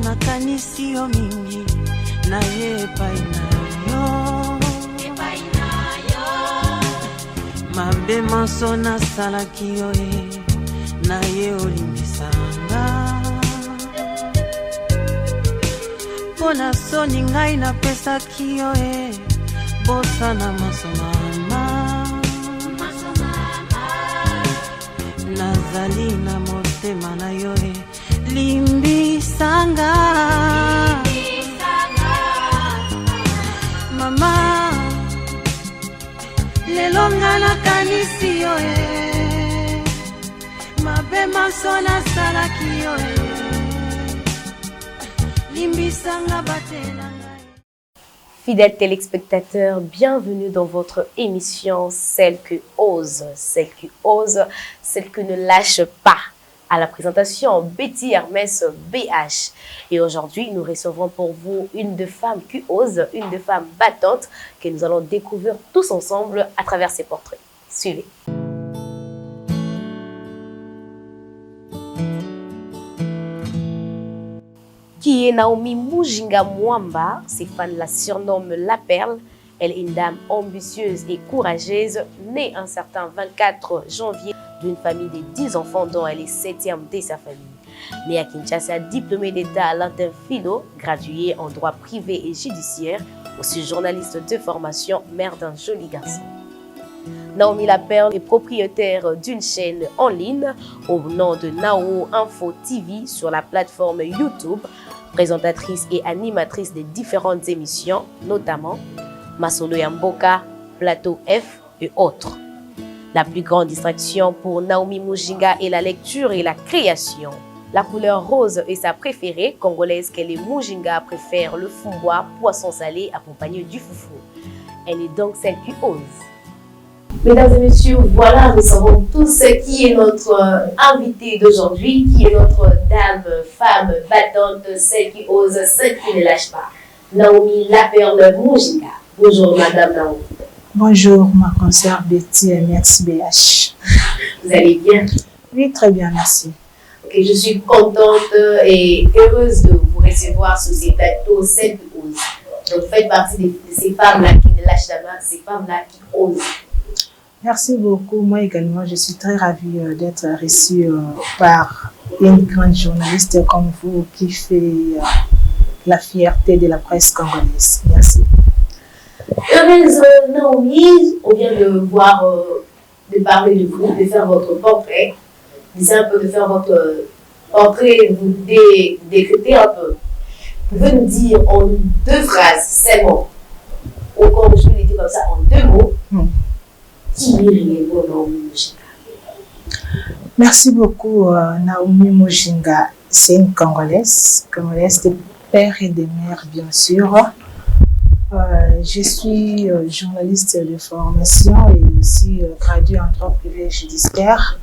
nakanisi yo mingi na ye epai na yo mabe manso nasalaki yo na ye olimbisanga mpona soni ngai napesaki yo bosana masomama nazali na motema na yo limbisanga mama lelo nga nakanisi yo mabe manso nasalaki yo limbisanga batela. Fidèles téléspectateurs, bienvenue dans votre émission Celle qui ose, celle qui ose, celle qui ne lâche pas. À la présentation, Betty Hermès BH. Et aujourd'hui, nous recevons pour vous une de femmes qui ose, une de femmes battantes que nous allons découvrir tous ensemble à travers ses portraits. Suivez. Qui est Naomi Mujinga Mwamba, ses fans la surnomment La Perle. Elle est une dame ambitieuse et courageuse, née un certain 24 janvier d'une famille de 10 enfants dont elle est 7e de sa famille. Née à Kinshasa, diplômée d'État à l'Interphilo, graduée en droit privé et judiciaire, aussi journaliste de formation, mère d'un joli garçon. Naomi La Perle est propriétaire d'une chaîne en ligne au nom de Nao Info TV sur la plateforme YouTube, présentatrice et animatrice de différentes émissions, notamment Masolo Yamboka, Plateau F et autres. La plus grande distraction pour Naomi Mujinga est la lecture et la création. La couleur rose est sa préférée, congolaise que les Mujinga préfèrent le fumbois, poisson salé accompagné du foufou. Elle est donc celle qui ose. Mesdames et messieurs, voilà, nous savons tous qui est notre invitée d'aujourd'hui, qui est notre dame, femme battante, celle qui ose, celle qui ne lâche pas. Naomi La Perle Mujinga. Bonjour Madame Naomi. Bonjour ma consoeur Betty Hermès BH. Vous allez bien? Oui, très bien, merci. Ok, je suis contente et heureuse de vous recevoir sur ces plateaux, celle qui ose. Donc faites partie de ces femmes-là qui ne lâchent la main, ces femmes-là qui osent. Merci beaucoup. Moi également, je suis très ravie d'être reçue par une grande journaliste comme vous qui fait la fierté de la presse congolaise. Merci. Heureuse Naomi, on vient de voir, de parler de vous, de faire votre portrait. D'essayer un peu de faire votre portrait, vous décrypter un peu. Vous pouvez nous dire en 2 phrases seulement, ou comme je vous l'ai dit comme ça, en 2 mots, qui est réellement Naomi Mujinga? Merci beaucoup Naomi Mujinga. C'est une Congolaise de père et de mère bien sûr. Je suis journaliste de formation et aussi graduée en droit privé et judiciaire.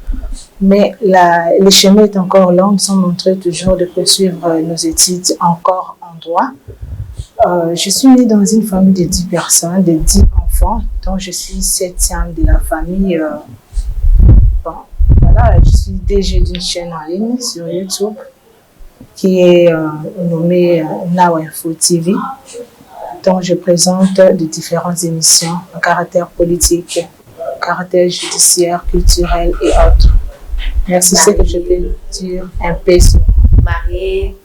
Mais le chemin est encore long. Nous sommes en train toujours de poursuivre nos études encore en droit. Je suis née dans une famille de 10 personnes, de 10 enfants, dont je suis 7e de la famille. Voilà, je suis DG d'une chaîne en ligne sur YouTube qui est nommée Nao Info TV, dont je présente de différentes émissions à caractère politique, caractère judiciaire, culturel et autres. Merci, c'est que je peux dire un peu sur mariée,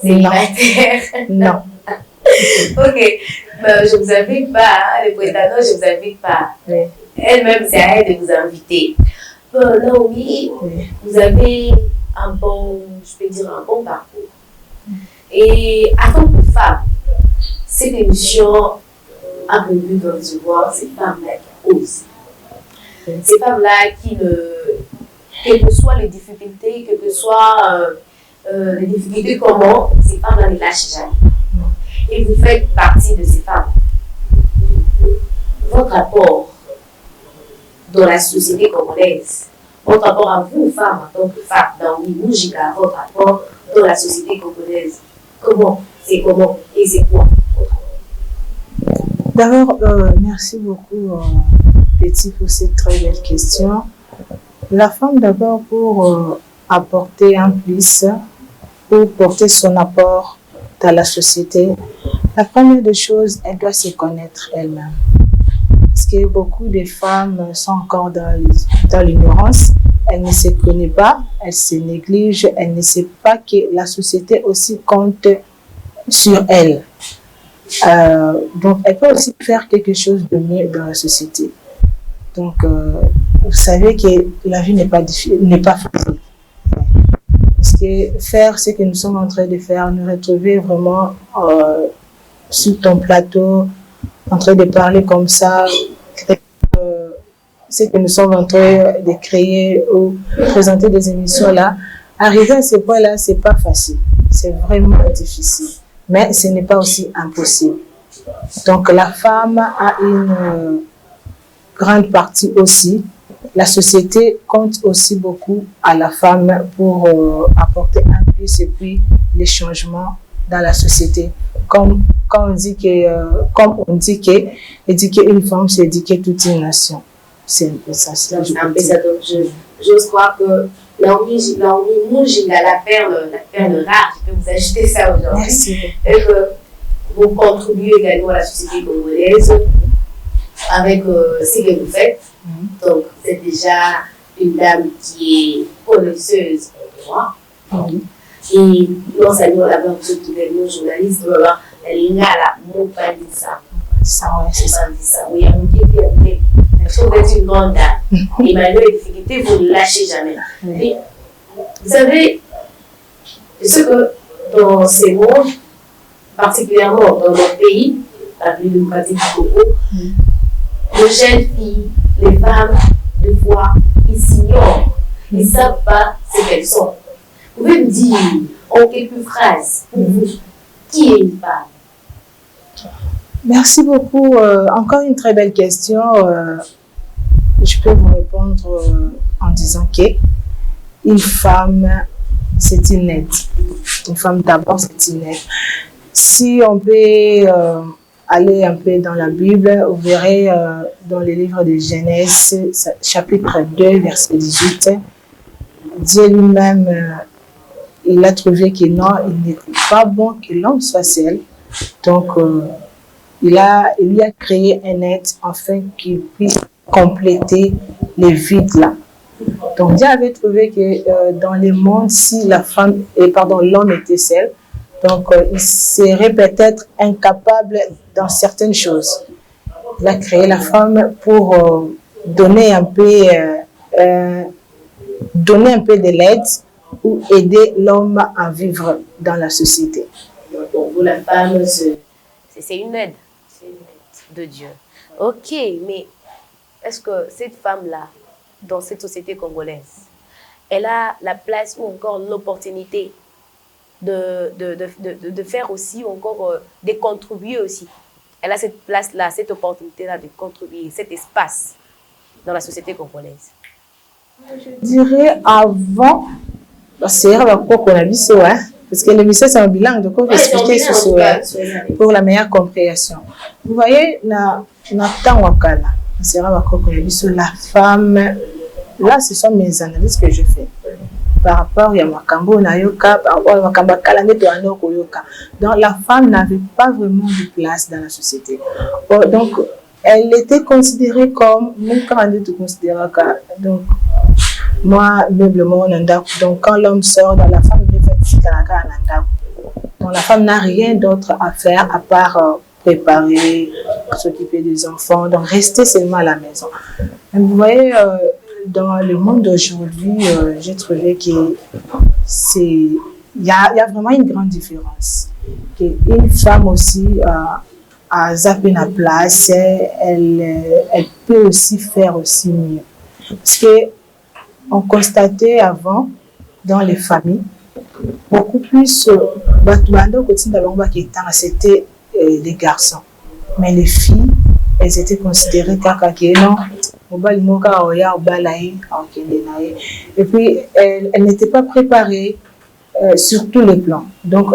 célibataire. Non. Ok, je ne vous invite pas, les prétendants, je ne vous invite pas. Oui. Elle-même, c'est à elle de vous inviter. Naomi, Oui. vous avez un bon parcours. Et en tant que femme, cette émission a pour but de recevoir ces femmes-là qui osent. Ces femmes-là qui quelles que soient les difficultés, quelles que soient les difficultés, comment, ces femmes-là ne lâchent jamais. Et vous faites partie de ces femmes. Votre apport dans la société congolaise, votre rapport à vous, femmes, en tant que femme, Naomi Mujinga, votre rapport dans la société congolaise, comment, et c'est quoi? D'abord, merci beaucoup, Betty, pour cette très belle question. La femme, d'abord, pour apporter un plus, pour porter son apport dans la société, la première des choses, elle doit se connaître elle-même. Parce que beaucoup de femmes sont encore dans l'ignorance, elles ne se connaissent pas, elles se négligent, elles ne savent pas que la société aussi compte sur elles. Donc, elles peuvent aussi faire quelque chose de mieux dans la société. Donc, vous savez que la vie n'est pas facile. Parce que faire ce que nous sommes en train de faire, nous retrouver vraiment sur ton plateau, en train de parler comme ça, ce que nous sommes en train de créer ou présenter des émissions là, arriver à ce point-là, c'est pas facile. C'est vraiment difficile. Mais ce n'est pas aussi impossible. Donc, la femme a une grande partie aussi. La société compte aussi beaucoup à la femme pour apporter un plus et puis les changements dans la société. Comme on dit qu'une femme, c'est éduquer toute une nation. C'est un peu ça. J'ose croire que Naomi Mujinga, la perle rare, je peux vous acheter ça aujourd'hui. Merci. Et que vous contribuez également à la société congolaise avec ce que vous faites. Donc, vous êtes déjà une dame qui est connaisseuse de droit. Et non seulement d'abord, vous êtes également journaliste, elle est là, mon pandissa. Ça, ouais, c'est ça. Oui, vous êtes une grande dame. Et malgré les difficultés, vous ne lâchez jamais. Oui. Et, vous savez, ce que dans ces mondes, particulièrement dans notre pays, la République démocratique du Congo, les jeunes filles, les femmes, des fois, ils s'ignorent. Ils ne savent pas ce qu'elles sont. Vous pouvez me dire, en quelques phrases, pour vous, qui est une femme? Merci beaucoup. Encore une très belle question. Je peux vous répondre en disant qu'une femme, c'est une aide. Une femme d'abord, c'est une aide. Si on peut aller un peu dans la Bible, vous verrez dans le livre de Genèse, chapitre 2, verset 18, Dieu lui-même, il a trouvé que non, il n'est pas bon que l'homme soit seul. Donc, il lui a créé un être afin qu'il puisse compléter les vides là. Donc, Dieu avait trouvé que dans le monde, si l'homme était seul, donc il serait peut-être incapable dans certaines choses. Il a créé la femme pour donner un peu de l'aide ou aider l'homme à vivre dans la société. Donc, pour vous, la femme, c'est une aide. C'est une aide de Dieu. Ok, mais est-ce que cette femme-là, dans cette société congolaise, elle a la place ou encore l'opportunité de faire aussi, ou encore de contribuer aussi? Elle a cette place-là, cette opportunité-là de contribuer, cet espace dans la société congolaise. Je dirais avant, c'est parce que l'émission c'est un bilan, donc on va expliquer pour la meilleure compréhension. Vous voyez, la femme, là ce sont mes analyses que je fais par rapport à Makambo Nayoka, par rapport à Makambo Kalane Toano Koyoka. Donc la femme n'avait pas vraiment de place dans la société. Donc elle était considérée comme, même quand on est considéré donc moi, meublement, donc quand l'homme sort, dans la femme, donc la femme n'a rien d'autre à faire à part préparer, s'occuper des enfants, donc rester seulement à la maison. Mais vous voyez, dans le monde d'aujourd'hui, j'ai trouvé qu'il y a vraiment une grande différence. Une femme aussi a zappé la place, elle peut aussi faire aussi mieux. Parce que on constatait avant, dans les familles, beaucoup plus, c'était les garçons. Mais les filles, elles étaient considérées comme non. Et puis, elles n'étaient pas préparées sur tous les plans. Donc,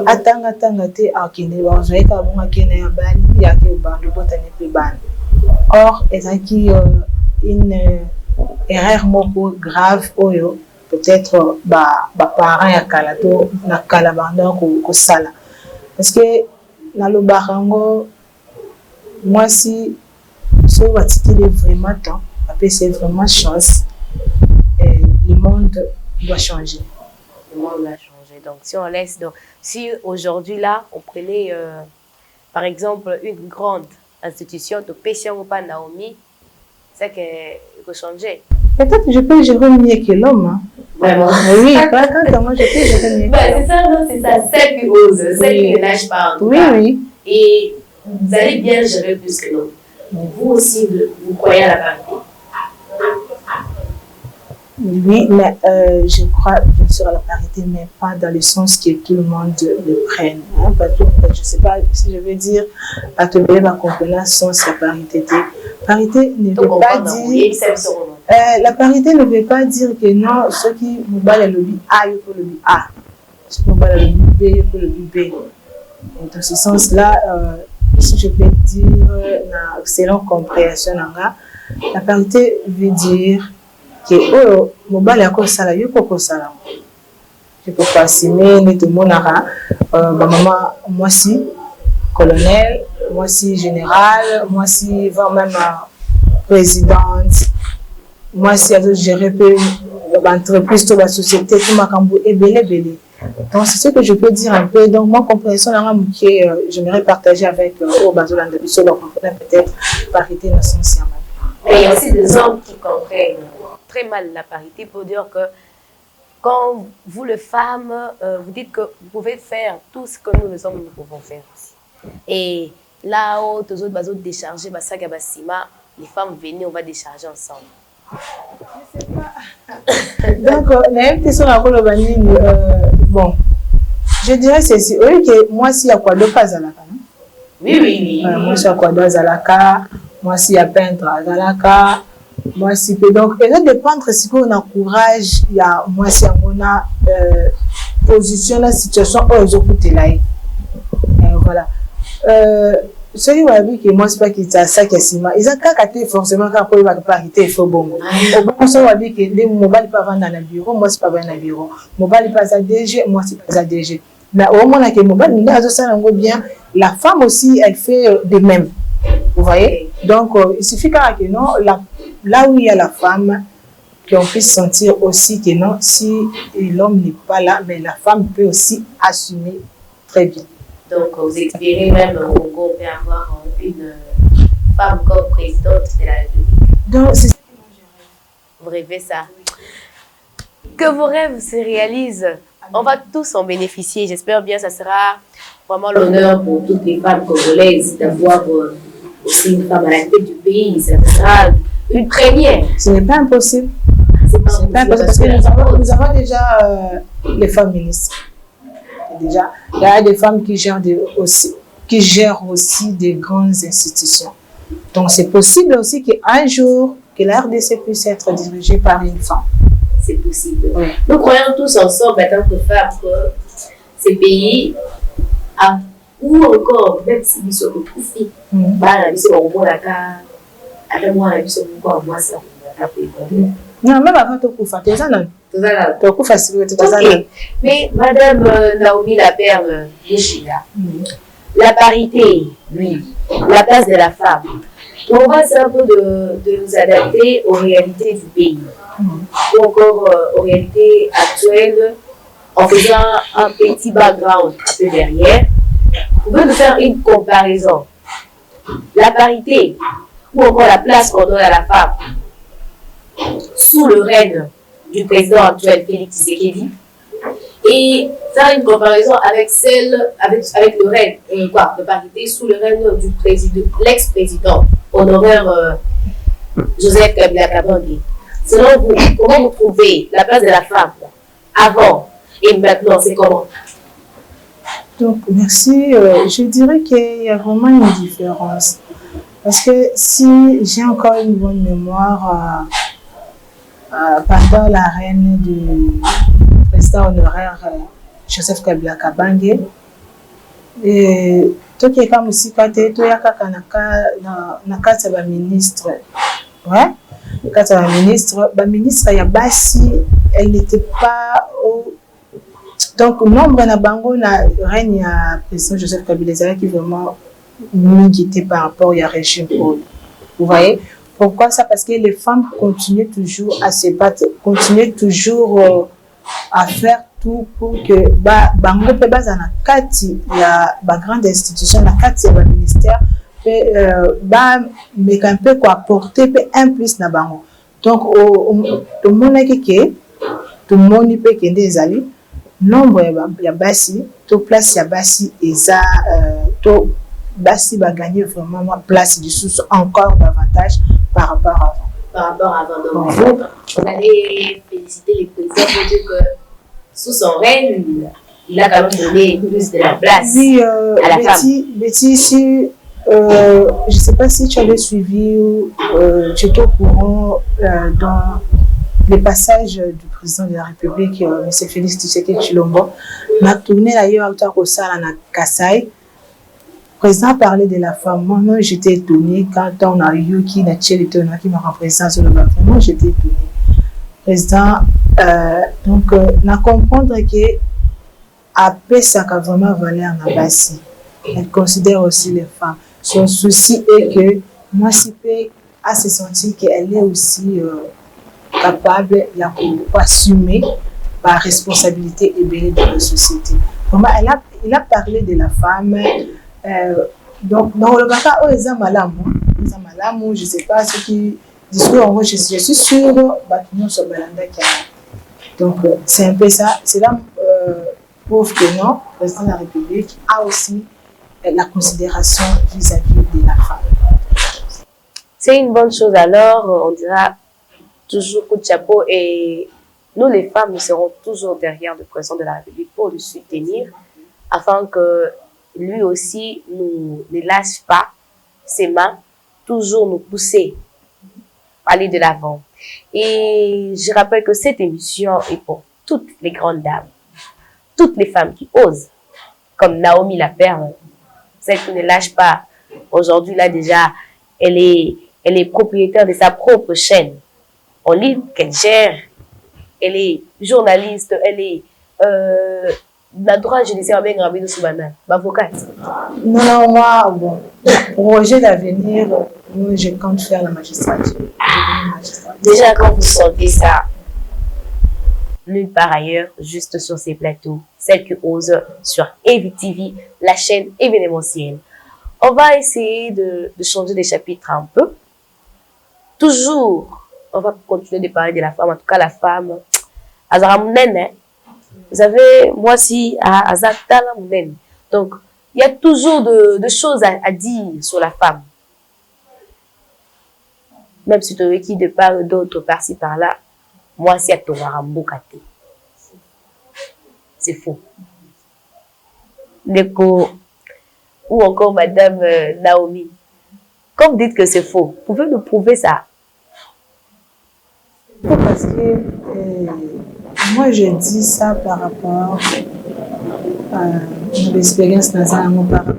or, elles ont une erreur grave peut-être parents ya kala to na kala banda ko sala parce que na lo barango moi si so il est vraiment temps après c'est vraiment chance le monde doit changer. Le monde va changer. Donc si on laisse donc si aujourd'hui là on prenait par exemple une grande institution de Pétion ou pas Naomi, c'est que faut changer. Peut-être que je peux gérer mieux que l'homme. Hein. Vraiment. Oui, quand moi je peux gérer mieux. C'est ça, non, c'est ça, celle qui ose, celle qui ne lâche pas. Oui, oui. Et vous allez bien gérer plus que l'homme. Vous aussi, vous croyez à la parité. Oui, mais je crois bien sûr à la parité, mais pas dans le sens que tout le monde le prenne. Hein, parce que, je ne sais pas si je veux dire, à te donner ma compréhension sens la parité. Parité ne veut pas dire. La parité ne veut pas dire que non, ceux qui nous battent le lobby A, il faut le lobby A. Ceux qui nous battent le lobby B, il faut le lobby B. Et dans ce sens-là, si je peux dire, selon compréhension, la parité veut dire que oh mobile yako sala yoko ko sala je peux pas assumer ni tout mon ara maman moi si colonel moi si général moi si même présidente moi si à gérer peu l'entreprise toute la société tout makambo et belé donc c'est ce que je peux dire un peu donc moi compréhension là que j'aimerais partager avec au bazola de sur leur peut-être parité dans son sens. Mais il y a aussi des hommes qui comprennent très mal la parité pour dire que quand vous, les femmes, vous dites que vous pouvez faire tout ce que nous, les hommes, nous pouvons faire aussi. Et là-haut, tous autres bateaux décharger, les femmes venez, on va décharger ensemble. Je sais pas. Donc, même question à bon, je dirais ceci. Oui, que moi, si à quoi deux pas à la oui. Moi, si à quoi deux à la moi, si à peindre à la moi si peut donc et là dépendre si on a courage il y a moi si on a position la situation où ils ont coûté là voilà celui qui a vu que moi c'est pas qui ça qui est ils ont qu'à forcément quand il va parité il faut bon au bon ça va dire que les mobile pas vendre dans le bureau moi c'est pas vendre dans le bureau mobile pas ça DG moi c'est pas ça DG mais au moins que mobile il a ça bien la femme aussi elle fait de même. Vous voyez? Donc, il suffit que non, là où il y a la femme, qu'on puisse sentir aussi que non, si l'homme n'est pas là, mais la femme peut aussi assumer très bien. Donc, vous espérez même au Congo, on peut avoir une femme comme présidente de la République. Donc, c'est ça que moi je rêve. Vous rêvez ça? Que vos rêves se réalisent. On va tous en bénéficier. J'espère bien que ça sera vraiment l'honneur pour toutes les femmes congolaises d'avoir aussi une femme à la tête du pays. Ça sera une première. Ce n'est pas impossible. C'est pas impossible parce que nous avons déjà les femmes ministres. Déjà, il y a des femmes qui gèrent aussi des grandes institutions. Donc c'est possible aussi qu'un jour, que la RDC puisse être dirigée par une femme. C'est possible. Oui. Nous croyons tous ensemble, en tant que femmes, que ces pays, ou encore, même si nous sommes profits, nous sommes au moins non, même avant de couper, tu as mais Madame Naomi Laperle, la parité, oui, la place de la femme. On va essayer un peu de nous adapter aux réalités du pays, ou encore aux réalités actuelles, en faisant un petit background un peu derrière. Vous pouvez nous faire une comparaison. La parité, ou encore la place qu'on donne à la femme, sous le règne du président actuel Félix Tshisekedi, et faire une comparaison avec avec le règne de parité sous le règne du président, l'ex-président honoraire Joseph Kabila Kabange. Selon vous, comment vous trouvez la place de la femme avant et maintenant, c'est comment? Donc, merci. Je dirais qu'il y a vraiment une différence. Parce que si j'ai encore une bonne mémoire, pendant la reine du président honoraire Joseph Kabila Kabange, et tout qui est comme aussi quand tu es na ministre, ouais. quand la ministre ya basi, elle n'était pas au... Donc, nombre na bango na règne à président Joseph Kabila qui vraiment guidé par rapport au régime. Vous voyez? Pourquoi ça? Parce que les femmes continuent toujours à se battre, continuent toujours à faire tout pour que bango pe baza na kati ya ba grande institution na kati ya ba ministère mais un peu quoi apporter un plus na bango. Donc tout le monde tout le monde peut kende ezali nombre ya basi to place ya basi eza to basi va gagner vraiment place du sous encore davantage par rapport à avant. Par rapport à avant. Donc vous allez féliciter les présidents pour dire que sous son règne, il a quand même donné plus de la place à la femme. Betty, si je ne sais pas si tu avais suivi ou tu étais au courant dans les passages du président de la République, M. Félix Tshisekedi Tshilombo, m'a tourné d'ailleurs à Otakosala na Kasai. Le président parlait de la femme. Moi, j'étais étonnée quand on a eu qui n'a qui m'a représenté sur le bateau. Moi, j'étais étonnée. Le président, donc, n'a comprendre que après ça, a vraiment valeur na basi. Elle considère aussi les femmes. Son souci est que moi, si peut à se sentir qu'elle est aussi capable d'assumer par responsabilité et bien de la société. Vraiment, il a parlé de la femme. Donc, dans le cas où ils ont malamou, je ne sais pas ce qui discours, je suis sûre, donc c'est un peu ça. C'est là prouve que non, le président de la République a aussi la considération vis-à-vis de la femme. C'est une bonne chose alors, on dira toujours coup de chapeau et nous les femmes, nous serons toujours derrière le président de la République pour le soutenir afin que lui aussi ne lâche pas ses mains, toujours nous pousser à aller de l'avant. Et je rappelle que cette émission est pour toutes les grandes dames, toutes les femmes qui osent, comme Naomi la Perle, celle qui ne lâche pas. Aujourd'hui, là déjà, elle est propriétaire de sa propre chaîne en ligne qu'elle gère. Elle est journaliste, elle est la droite judiciaire bien gravée de Soubana, avocate. Non, moi, bon, projet d'avenir, moi, je compte faire la magistrature. Déjà, quand vous sentez ça, nulle part ailleurs, juste sur ces plateaux, celle qui ose sur EVTV, la chaîne événementielle. On va essayer de changer les chapitres un peu. Toujours, on va continuer de parler de la femme, en tout cas la femme. Vous savez, moi aussi, à Azatala Mounen. Donc, il y a toujours de choses à dire sur la femme. Même si tu veux qui de part ou d'autre, par-ci, par-là, moi, si à Tovarambokate. C'est faux. Neko, ou encore Madame Naomi. Comme vous dites que c'est faux, vous pouvez nous prouver ça? Parce que moi, je dis ça par rapport à l'expérience par rapport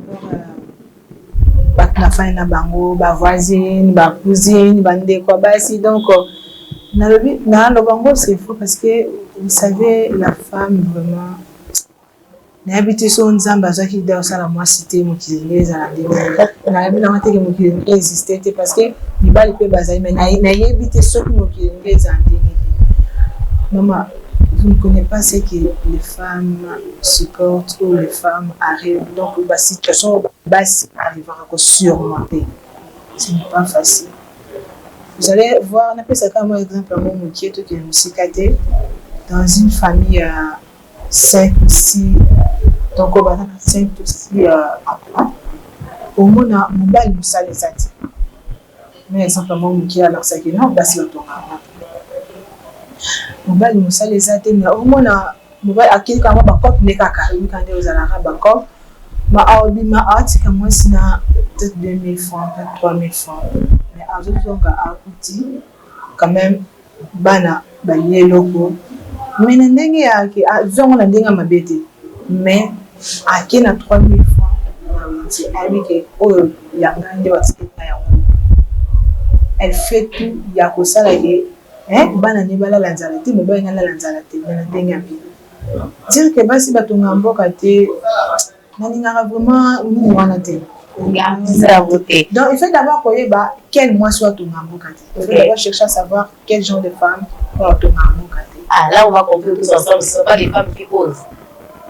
à la famille na bango, ba voisine, ba cousine, bande quoi basi. Donc, dans le bango, c'est faux parce que vous savez, la femme vraiment. N'habite sur une zamba qui doit ça la moi cité mon qui les a n'habite mon qui existait parce que il va le baser mais n'habite sur mon qui les a maman, vous ne connaissez pas ce que les femmes supportent ou les femmes arrivent. Donc, la situation basse arrivera à surmonter. Ce n'est pas facile. Vous allez voir, on appelle ça comme exemple, mon qui est dans une famille à 5 ou 6, donc on va 5 ou 6 enfants. Au moins, on va nous saler ça. Mais simplement, mon qui a alors ça qui est non, parce que mobali musala ezate mais au moins mobali akili kama bakop nekaka ukande ozalaka bakop ma aobima atika moi sina peut-être 2000 francs peut-être 3000 francs mais azozonga akuti quand même bana bayeloko mais ndenge yake azonga na ndenge mabete mais akina 3000 francs na witi avec oyo yanga nde watiketa yango elle fait tout ya ko sala ye bana ne bala la nzala te me ba ngala la nzala te na ndenga bi dire que basi batonga mboka te nani ngara vraiment ni wana te donc il faut d'abord koyeba quel mois soit ton mboka te il faut d'abord chercher à savoir quel genre de femme pour ton mboka te. Ah là on va comprendre tous ensemble, ce sont pas les femmes qui posent.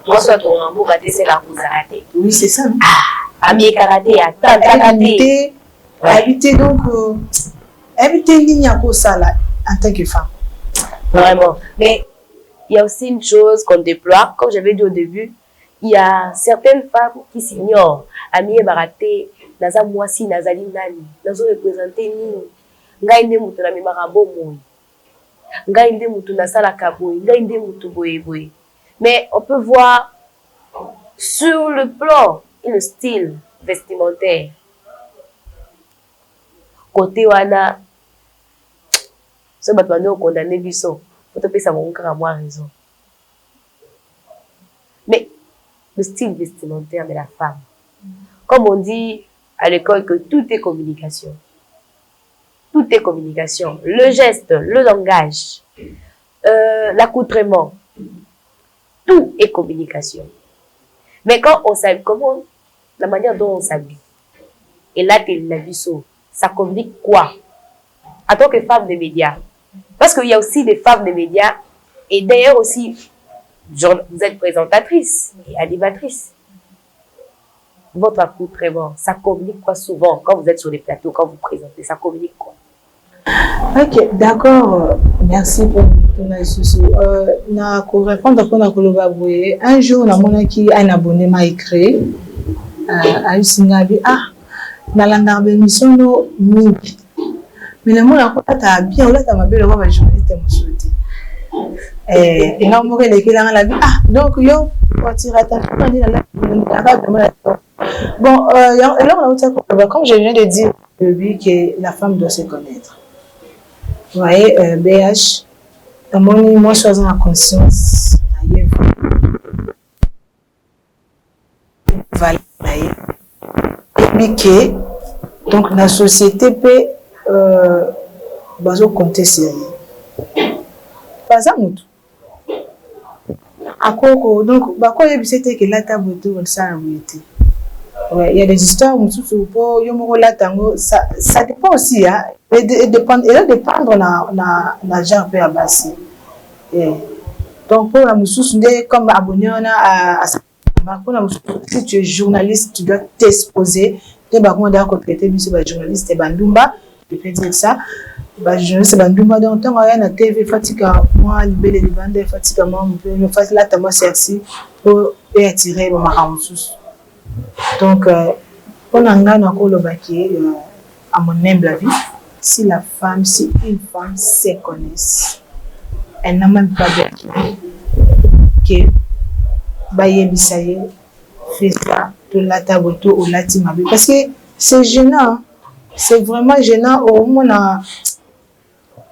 Moi soit ton mboka te c'est la karaté. Oui c'est ça. Ami karaté à karaté. Habiter donc habiter ligne à ça là en tant que femme. Vraiment. Mais il y a aussi une chose qu'on déploie, comme j'avais dit au début, il y a certaines femmes qui s'ignorent. Ami baraté, naza mwasi nazali nani, nazo représenter nini. Ngai nde mutu na mimaka bomoyi. Ngai nde mutu na sala kaboyi, ngai nde mutu boye boye. Mais on peut voir sur le plan et le style vestimentaire. Côté wana, ce bateau condamné biso, faut te payer ça mon cœur à moi raison. Mais le style vestimentaire de la femme, comme on dit à l'école que tout est communication. Tout est communication. Le geste, le langage, l'accoutrement, tout est communication. Mais quand on s'habille, comment, la manière dont on s'habille, et là, tu l'as vu, ça communique quoi? En tant que femme de médias. Parce qu'il y a aussi des femmes de médias, et d'ailleurs aussi, vous êtes présentatrice et animatrice. Votre accoutrement, ça communique quoi souvent quand vous êtes sur les plateaux, quand vous présentez, ça communique quoi? Ok, d'accord. Merci pour ton associé. Pour répondre à ce un jour, un abonné m'a écrit à Usingabi. Dans la mission, mais le monde a bien, on a ma belle journaliste souhaité. Et là, on la vie. Donc, yo, bon, là, comme je viens de dire, que la femme doit se connaître. Vous voyez, BH, moi, je suis en conscience, donc la société peut compter sur pas ça donc c'était que la table il y a des histoires ça dépend aussi hein, et dépendre na genre peu abassé donc pour la moussous comme abonné si tu es journaliste tu dois t'exposer journaliste bandumba je peux dire ça journaliste bandumba donc tant rien na TV fatika moi libéré les bandes fatika moi me fasse là tellement sexy pour attirer ma ramoussous donc on a un encore à mon humble avis si une femme se connaisse elle n'a même pas besoin que bayebisaye fait ça de la table au latima parce que c'est gênant c'est vraiment gênant au moins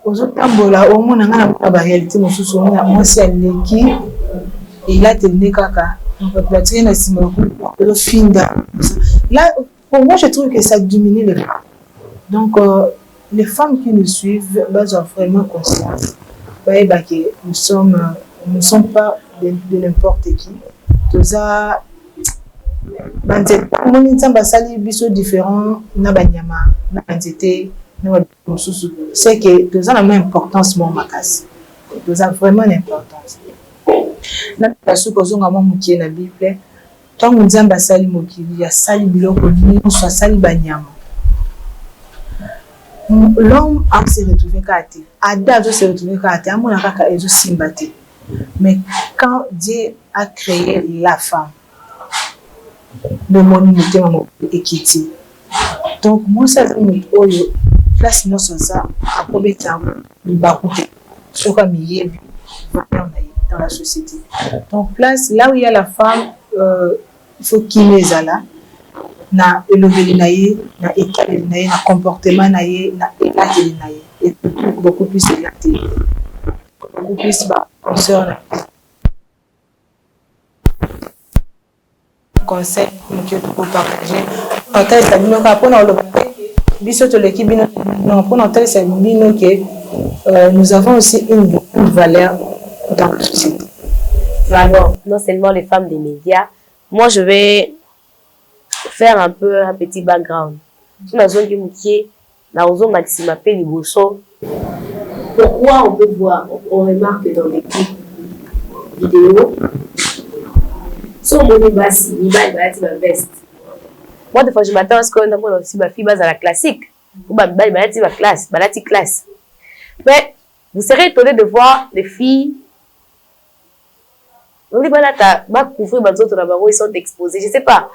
aux autres tambola au moins on a la réalité moi c'est qui il a tenu caca donc la traîne à le finda là pour moi je trouve que ça diminue les femmes donc les femmes qui nous suivent ont vraiment conscience voyez que nous ne sommes pas de n'importe qui tout ça différent na banyama na entité c'est que tout ça a une importance mon makas tout ça vraiment une importance na pasu ko zonga mo mukie na bible tant nzamba sali mokili ya sali biloko nyonso sali banyama l'homme a se retrouvé kate Adam se retrouvé kate amona kaka ezo simbate mais quand Dieu a créé la femme le monde équité donc moi ça oyo place non ça a probéta bakute soka miyebi dans la société donc place là où il y a la femme il faut qu'il les a là na élevé naïe na état naïe na comportement naïe na état naïe et beaucoup plus éclaté beaucoup plus bas concerne conseil que tu peux partager en tant que nous apprendre le Non, pour notre c'est bino que nous avons aussi une valeur dans la société. Vraiment, non seulement les femmes des médias, moi je vais faire un petit background. Sur la zone qui est dans la zone maximale Liboso. Pourquoi on peut voir, on remarque dans les clips vidéo, sur mon basi, il va ma veste. Moi, des fois, je m'attends à ce qu'on a aussi ma fille base à la classique. Ou ma classe. Mais vous serez étonné de voir les filles. On dit, ils sont exposés. Je ne sais pas.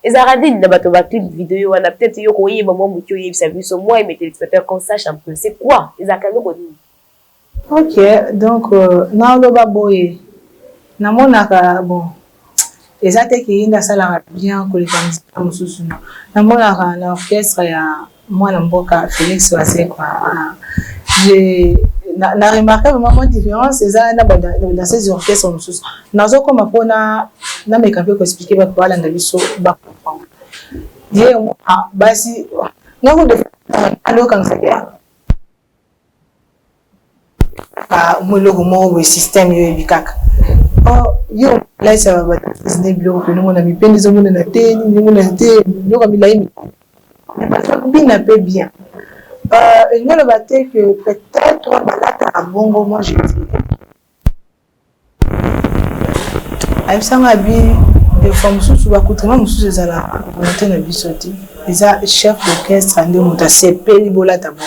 Les Aradines, dans clip vidéo, on a peut-être eu un moment où ils ont vu sur moi et mes téléspectateurs qu'on sache un peu. C'est quoi les Aradines? Ok, donc, na oloba boye. Na monaka, bon. Les attaques qui sont bien que les femmes sont na monaka na orchestre ya moi na mboka Félix Wassé quoi. Na remarqué vraiment une différence c'est ça dans ces orchestres nous nazo comme pona na me capé ko expliquer ba kwa landa biso ba comprendre. Dieu basi na ko de alo kan ça mo logo mo le système yo bikaka. Oh yo là ça va Disney blog que nous on a mis peine des hommes na té ni mo na té yo comme il a mis bien peu bien. Il ne va dire que peut-être à bon moment je dirais. Avec ça m'a dit des femmes sous va coûter moi sous ces là monter na bisoti. Les chef d'orchestre ande monta CP libola tabo.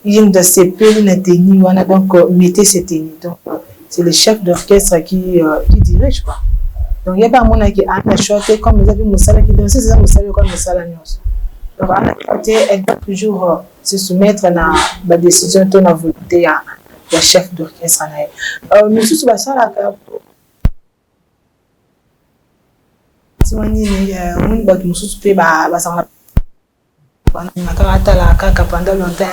Il de CP na tenue wana donc mettez cette tenue donc c'est le chef d'orchestre qui dirige quoi. Donc il y a pas mon qui a chanté comme vous avez Moussala qui danse c'est ça Moussala comme Moussala Nyos. Donc elle doit toujours se soumettre à la décision de la volonté à la chef d'orchestre. Nous sommes à ça là. Si on est on va nous soutenir pendant longtemps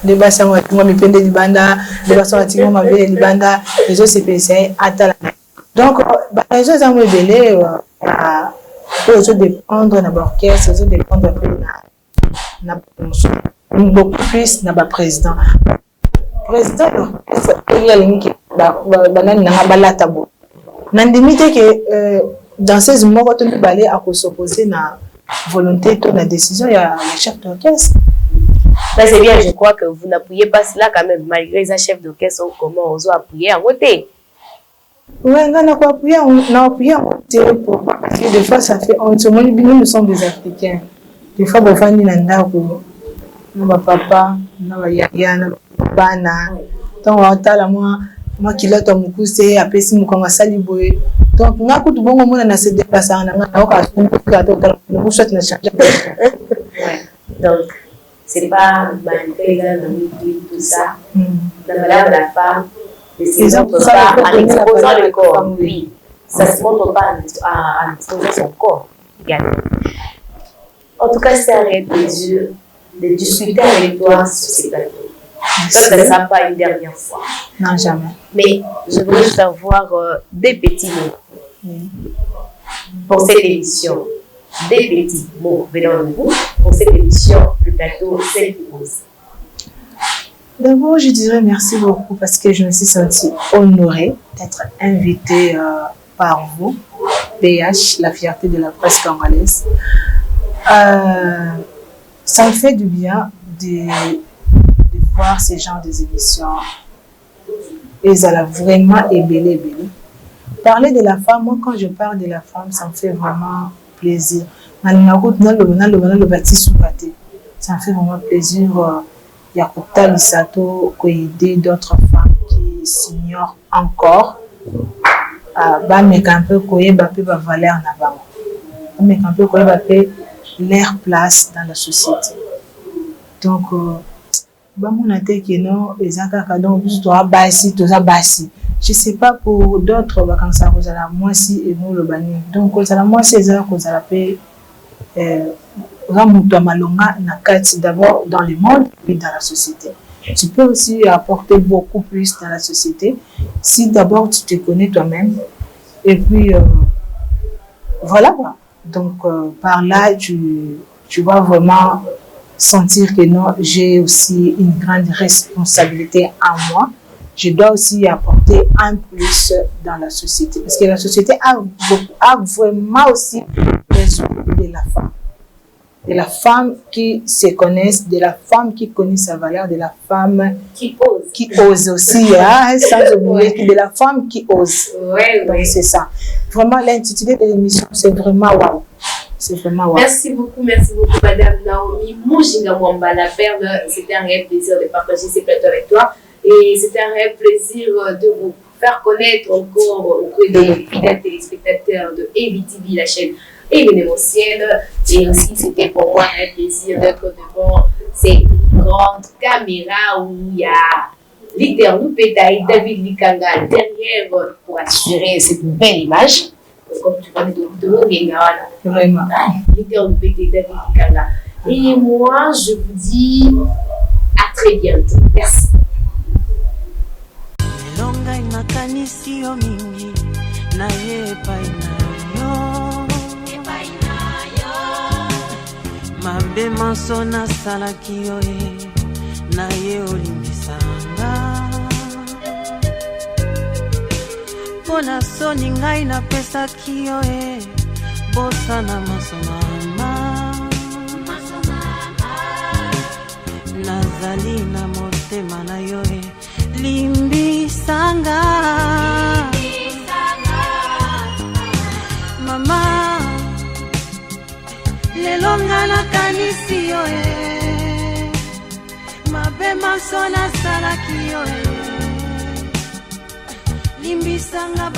de bassin moi me pende libanda de bassin atimo ma vele libanda les autres CPC atala donc les autres ont belé les autres dépendre na orchestre les autres dépendre na beaucoup plus na président il y a les qui banani na balata bo na limite que dans ces moments quand on balé à s'opposer na volonté de la décision, il y a le chef d'orchestre. C'est bien, je crois que vous n'appuyez pas cela quand même, malgré les chefs d'orchestre, comment on doit appuyer en côté. Oui, on a appuyé en côté. Parce que des fois, ça fait. Nous sommes des Africains. Des fois, on va venir dans le papa, dans le yaya, dans le papa. Donc, on a moi qui l'ai ton cousin, après si nous commençons à libérer. Donc, on a tout bon moment dans ces déplacements. Donc, c'est pas malgré tout ça. Dans la femme, les hommes ne sont pas en exposant le corps. Oui, ça se montre pas en exposant son corps. En tout cas, c'est un plaisir de discuter avec toi sur ces plateaux. Ça ne sera pas une dernière fois. Non, jamais. Mais je voudrais savoir des petits mots pour cette émission. Des petits mots venant de vous pour cette émission du plateau Self-Pose. D'abord, je dirais merci beaucoup parce que je me suis sentie honorée d'être invitée par vous, PH, la fierté de la presse congolaise. Ça me fait du bien de voir ces genres d'émissions. Et ça l'a vraiment ébellé. Parler de la femme, moi quand je parle de la femme, ça me fait vraiment plaisir. Ça me fait vraiment plaisir. Il y a Kota Lisato qui aider d'autres femmes qui s'ignorent encore. Mais un peu va valeur en avant. Mais un peu leur place dans la société. Donc, je ne sais pas pour d'autres, quand ça vous a moi si et nous le banni. Donc, ça moi c'est ça que vous avez d'abord dans le monde et dans la société. Tu peux aussi apporter beaucoup plus dans la société si d'abord tu te connais toi-même. Et puis, voilà. Donc, par là, tu tu vas vraiment sentir que non, j'ai aussi une grande responsabilité en moi. Je dois aussi apporter un plus dans la société. Parce que la société a vraiment aussi besoin de la femme. De la femme qui se connaisse, de la femme qui connaît sa valeur, de la femme qui ose. Qui ose aussi, hein, sans oublier, de la femme qui ose. Donc c'est ça. Vraiment, l'intitulé de l'émission, c'est vraiment waouh. C'est vraiment waouh. Merci beaucoup, Madame Naomi Mujinga Mwamba, la perle. C'était un réel plaisir de partager ces plateaux avec toi. Et c'était un réel plaisir de vous faire connaître encore auprès des fidèles téléspectateurs de AVTV, la chaîne événementielle. Et aussi, c'était pour moi un plaisir d'être devant ces grandes caméras où il y a Leader Loupetaï, David Likanga derrière pour assurer cette belle image. Comme tu vois, de Longengawana. Vraiment. Leader Loupetaï, David Likanga. Et moi, je vous dis à très bientôt. Merci. Elonga inakanisi yo mingi na ye epai na yo mabe manso nasalaki yo na ye olimbisanga mpo na soni ngai napesaki yo bosana masomama nazali na motema na yo limbisanga mama lelo nga nakanisi yo mabe maso nasalaki yo limbisanga